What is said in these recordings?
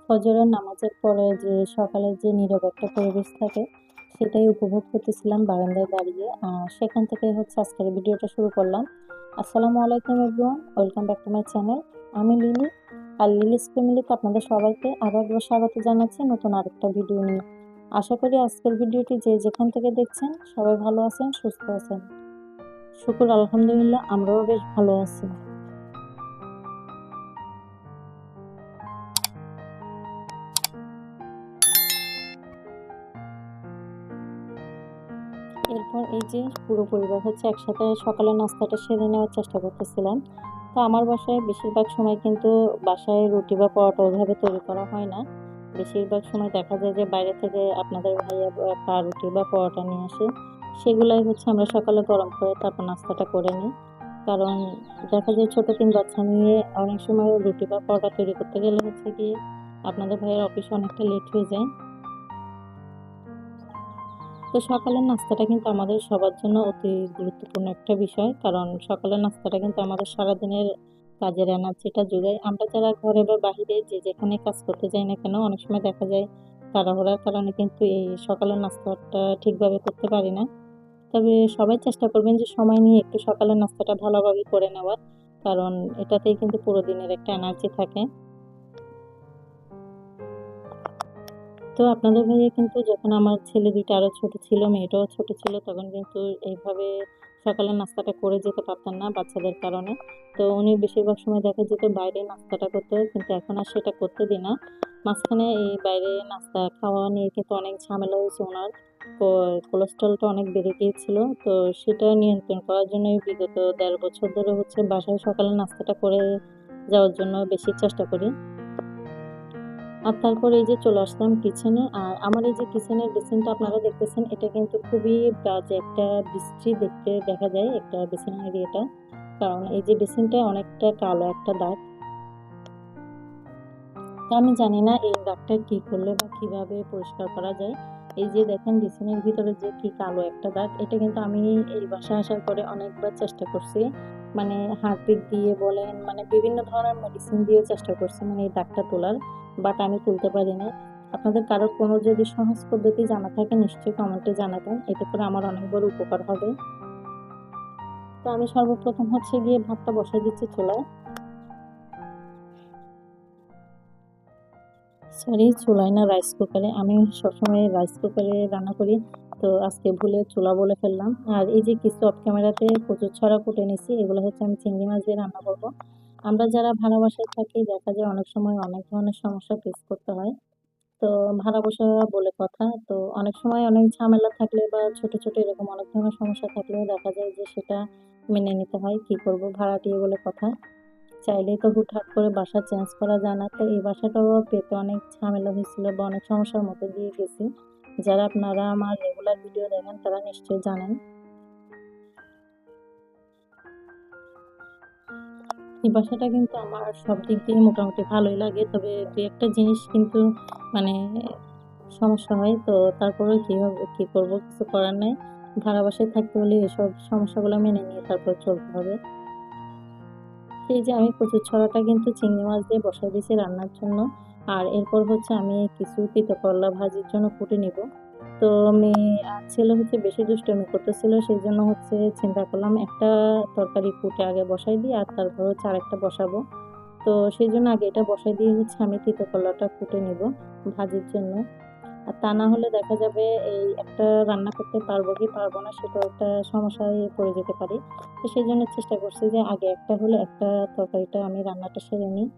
ফজরের নামাজের পরে যে সকালের যে নীরব একটা পরিবেশ থাকে সেটাই উপভোগ করতেছিলাম বারান্দায় দাঁড়িয়ে। সেখান থেকে হচ্ছে আজকের ভিডিওটা শুরু করলাম। আসসালামু আলাইকুম everyone, welcome back to my channel. আমি লিলি, আর লিলিস ফ্যামিলিতে আপনাদের সবাইকে আরো একবার স্বাগত জানাচ্ছি নতুন আরেকটা ভিডিও নিয়ে। আশা করি আজকের ভিডিওটি যে যেখান থেকে দেখছেন সবাই ভালো আছেন, সুস্থ আছেন। শুকুর আলহামদুলিল্লাহ, আমরাও বেশ ভালো আছি। এরপর এই যে পুরো পরিবার হচ্ছে একসাথে সকালের নাস্তাটা সেরে নেওয়ার চেষ্টা করতেছিলাম। তো আমার বাসায় বেশিরভাগ সময় কিন্তু বাসায় রুটি বা পরোটা ওইভাবে তৈরি করা হয় না। বেশিরভাগ সময় দেখা যায় যে বাইরে থেকে আপনাদের ভাইয়া রুটি বা পরোটা নিয়ে আসে। সেগুলাই হচ্ছে আমরা সকালে গরম করে তারপর নাস্তাটা করে নিই। কারণ দেখা যায় ছোট ৩ বাচ্চা নিয়ে অনেক সময় রুটি বা পরোটা তৈরি করতে গেলে হচ্ছে গিয়ে আপনাদের ভাইয়ের অফিসে অনেকটা লেট হয়ে যায়। তো সকালের নাস্তাটা কিন্তু আমাদের সবার জন্য অতি গুরুত্বপূর্ণ একটা বিষয়। কারণ সকালের নাস্তাটা কিন্তু আমাদের সারাদিনের কাজের এনার্জিটা যোগায়। আমরা যারা ঘরে বা বাহিরে যে যেখানে কাজ করতে যাই না কেন, অনেক সময় দেখা যায় তাড়াহুড়ার কারণে কিন্তু এই সকালের নাস্তাটা ঠিকভাবে করতে পারি না। তবে সবাই চেষ্টা করবেন যে সময় নিয়ে একটু সকালের নাস্তাটা ভালোভাবে করে নেওয়ার। কারণ এটাতেই কিন্তু পুরো দিনের একটা এনার্জি থাকে। তো আপনাদের ভাইয়া কিন্তু যখন আমার ছেলে ২ টা আরো ছোট ছিল, মেয়েটাও ছোট ছিল, তখন কিন্তু এইভাবে সকালের নাস্তাটা করে যেতে পারতেন না বাচ্চাদের কারণে। তো উনি বেশিরভাগ সময় দেখা যেত বাইরে নাস্তাটা করতে, কিন্তু এখন আর সেটা করতে দিই না। মাঝখানে এই বাইরে নাস্তা খাওয়া নিয়ে কিন্তু অনেক ঝামেলা হয়েছে ওনার। কোলেস্ট্রলটা অনেক বেড়ে গিয়েছিল। তো সেটা নিয়ন্ত্রণ করার জন্যই বিগত ১.৫ বছর ধরে হচ্ছে বাসায় সকালের নাস্তাটা করে যাওয়ার জন্য বেশি চেষ্টা করি। আর তারপর এই যে চলে আসলাম কিচেনে। আর আমার এই যে কিচেনের বেসিনটা আপনারা দেখতেছেন, এটা কিন্তু খুবই বাজে একটা বিশ্রী দেখতে দেখা যায় একটা বেসিন এরিয়াটা। কারণ এই যে বেসিনটায় অনেকটা কালো একটা দাগ। তো আমি জানি না এই দাগটা কি করলে বা কিভাবে পরিষ্কার করা যায়। এই যে দেখেন বেসিনের ভিতরে যে কি কালো একটা দাগ, এটা কিন্তু আমি এই বাসায় আসার পরে অনেকবার চেষ্টা করছি। মানে হারপিক দিয়ে বলেন, মানে বিভিন্ন ধরনের মেডিসিন দিয়ে চেষ্টা করছি মানে এই দাগটা তোলার, বাট আমি তুলতে পারি না। আপনাদের কারোর কোনো যদি সহজ পদ্ধতি জানা থাকে নিশ্চয়ই কমেন্টে জানাবেন, এতে করে আমার অনেক বড় উপকার হবে। তো আমি সর্বপ্রথম হচ্ছে গিয়ে ভাতটা বসাই দিচ্ছি চুলায়। সরি, চুলায় না, রাইস কুকারে। আমি সবসময় রাইস কুকারে রান্না করি। তো আজকে ভুলে চুলা বলে ফেললাম। আর এই যে কিছু অফ ক্যামেরাতে কচুর ছড়া কুটে নিছি, এগুলো হচ্ছে আমি চিংড়ি মাছ দিয়ে রান্না করব। আমরা যারা ভাড়া বাসায় থাকি দেখা যায় অনেক সময় অনেক ধরনের সমস্যা ফেস করতে হয়। তো ভাড়া বাসা বলে কথা, তো অনেক সময় অনেক ঝামেলা থাকলে বা ছোট ছোট এরকম অনেক ধরনের সমস্যা থাকলেও দেখা যায় যে সেটা মেনে নিতে হয়। কি করব, ভাড়াটিয়া বলে কথা। চাইলেই তো হুটহাট করে বাসা চেঞ্জ করা যায় না। তো এই বাসাটাও পেতে অনেক ঝামেলা হয়েছিল বা অনেক সমস্যার মধ্যে দিয়ে গেছি। যারা আপনারা আমার রেগুলার ভিডিও দেখেন তারা নিশ্চয়ই জানেন। এই বাসাটা কিন্তু আমার সব দিক দিয়ে মোটামুটি ভালোই লাগে। তবে ২-১ টা জিনিস কিন্তু মানে সমস্যা হয়। তো তারপরেও কি হবে, কি করব, কিছু করার নাই। ভাড়া বাসায় থাকতে হলে এসব সমস্যাগুলো মেনে নিয়ে তারপর চলতে হবে। এই যে আমি কচুর ছড়াটা কিন্তু চিংড়ি মাছ দিয়ে বসাই দিয়েছি রান্নার জন্য। আর এরপর হচ্ছে আমি কিছু তিতা করলা ভাজির জন্য কুটে নিব। তো মেয়ে আর ছেলে হচ্ছে বেশি দুষ্টামি করতেছিল, সেই জন্য হচ্ছে চিন্তা করলাম একটা তরকারি কুটে আগে বসাই দিই আর তারপর হচ্ছে আরেকটা বসাবো। তো সেই জন্য আগে এটা বসাই দিয়ে হচ্ছে আমি তিতা করলাটা কুটে নিব ভাজির জন্য। আর তা না হলে দেখা যাবে এই একটা রান্না করতে পারবো কি পারবো না সেটাও একটা সমস্যায় পড়ে যেতে পারি। তো সেই জন্য চেষ্টা করছি যে আগে একটা হলে একটা তরকারিটা আমি রান্নাটা সেরে নিই।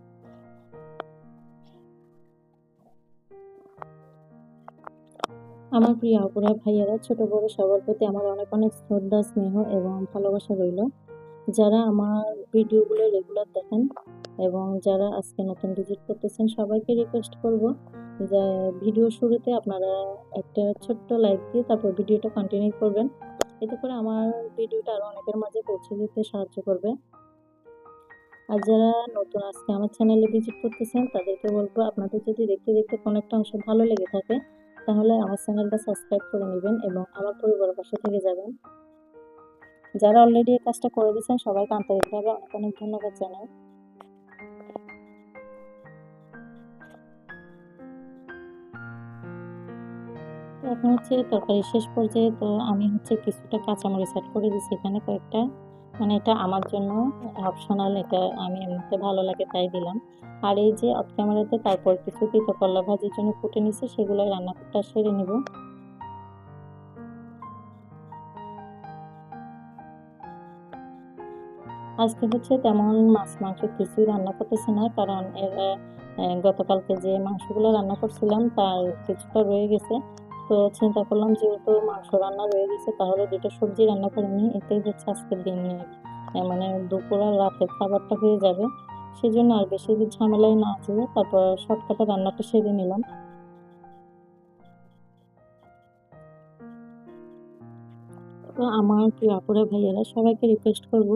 আমার প্রিয় আপুরা ভাইয়ারা ছোট বড় সবার প্রতি আমার অনেক অনেক শ্রদ্ধা স্নেহ এবং ভালোবাসা রইল। যারা আমার ভিডিওগুলো রেগুলার দেখেন এবং যারা আজকে নতুন ভিজিট করতেছেন সবাইকে রিকোয়েস্ট করব যে ভিডিও শুরুতে আপনারা একটা ছোট্ট লাইক দিয়ে তারপর ভিডিওটা কন্টিনিউ করবেন। এতে করে আমার ভিডিওটা আরো অনেকের মাঝে পৌঁছে যেতে সাহায্য করবে। আর যারা নতুন আজকে আমার চ্যানেলে ভিজিট করতেছেন তাদেরকে বলবো আপনাদের যদি দেখতে দেখতে কোনো একটা অংশ ভালো লেগে থাকে তাহলে আমার চ্যানেলটা সাবস্ক্রাইব করে নেবেন এবং আমার পরিবারের পাশে থেকে যাবেন। যারা অলরেডি এই কাজটা করে দিয়েছেন সবাইকে আন্তরিকভাবে অনেক অনেক ধন্যবাদ জানাই। এখন হচ্ছে তরকারি শেষ পর্যায়ে, তো আমি হচ্ছে কিছুটা কাঁচামরিচ অ্যাড করে দিচ্ছি এখানে কয়েকটা, মানে এটা আমার জন্য অপশনাল, এটা আমি এমনিতে ভালো লাগে তাই দিলাম। আর এই যে অফ ক্যামেরাতে তারপর কিছু তিতো করলা ভাজির জন্য কুটে নিচ্ছি, সেগুলোই রান্নাটা সেরে নিব। আজকে হচ্ছে তেমন মাছ মাংস কিছুই রান্না করতেছি না, কারণ এর গতকালকে যে মাংসগুলো রান্না করছিলাম তার কিছুটা রয়ে গেছে। তো চিন্তা করলাম যেহেতু মাংস রান্না রয়ে গেছে, তাহলে দুটো সবজি রান্না করে নিই, এতেই হচ্ছে আজকের দিনের মানে দুপুর আর রাতের খাবারটা হয়ে যাবে। সেজন্য আর বেশি ঝামেলায় না যেয়ে তারপর শর্টকাটে রান্নাটা সেরে নিলাম। তো আমার প্রিয় আপুরা ভাইয়ারা সবাইকে রিকোয়েস্ট করব,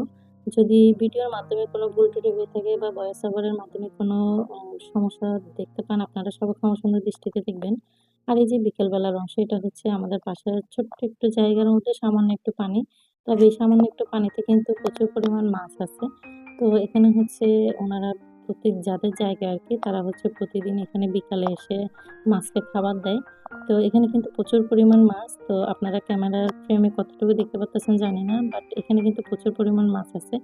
যদি ভিডিওর মাধ্যমে কোনো ভুল ত্রুটি হয়ে থাকে বা ভয়েস ওভারের মাধ্যমে কোনো সমস্যা দেখতে পান, আপনারা সবাই ক্ষমা সুন্দর দৃষ্টিতে দেখবেন। আর এই যে বিকেলবেলার অংশ, এটা হচ্ছে আমাদের পাশের ছোট্ট একটু জায়গার মধ্যে সামান্য একটু পানি, তবে এই সামান্য একটু পানিতে কিন্তু প্রচুর পরিমাণ মাছ আছে। তো এখানে হচ্ছে ওনারা প্রত্যেক যাদের জায়গা আর কি, তারা হচ্ছে প্রতিদিন এখানে বিকালে এসে মাছকে খাবার দেয়। তো এখানে কিন্তু প্রচুর পরিমাণ মাছ। তো আপনারা ক্যামেরার ফ্রেমে কতটুকু দেখতে পারতেছেন জানি না। বাট এখানে কিন্তু প্রচুর পরিমাণ মাছ আছে।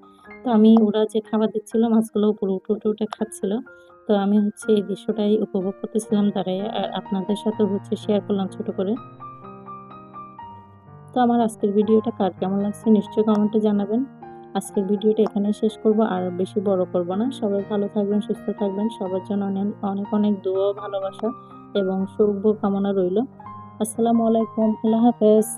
তো আমি ওরা যে খাবার দিচ্ছিল মাছগুলো উপরে উঠে খাচ্ছিল। তো আমি হচ্ছে এই দৃশ্যটাই উপভোগ করতেছিলাম দাঁড়াইয়া। আর আপনাদের সাথেও হচ্ছে শেয়ার করলাম ছোট করে। তো আমার আজকের ভিডিওটা কার কেমন লাগছে নিশ্চয়ই কমেন্টে জানাবেন। আজকের ভিডিওটা এখানেই শেষ করব, আর বেশি বড় করব না। সবাই ভালো থাকবেন, সুস্থ থাকবেন। সবার জন্য অনেক অনেক অনেক দোয়া ও ভালোবাসা এবং শুভ কামনা রইল। আসসালামু আলাইকুম। আল্লাহ হাফেজ।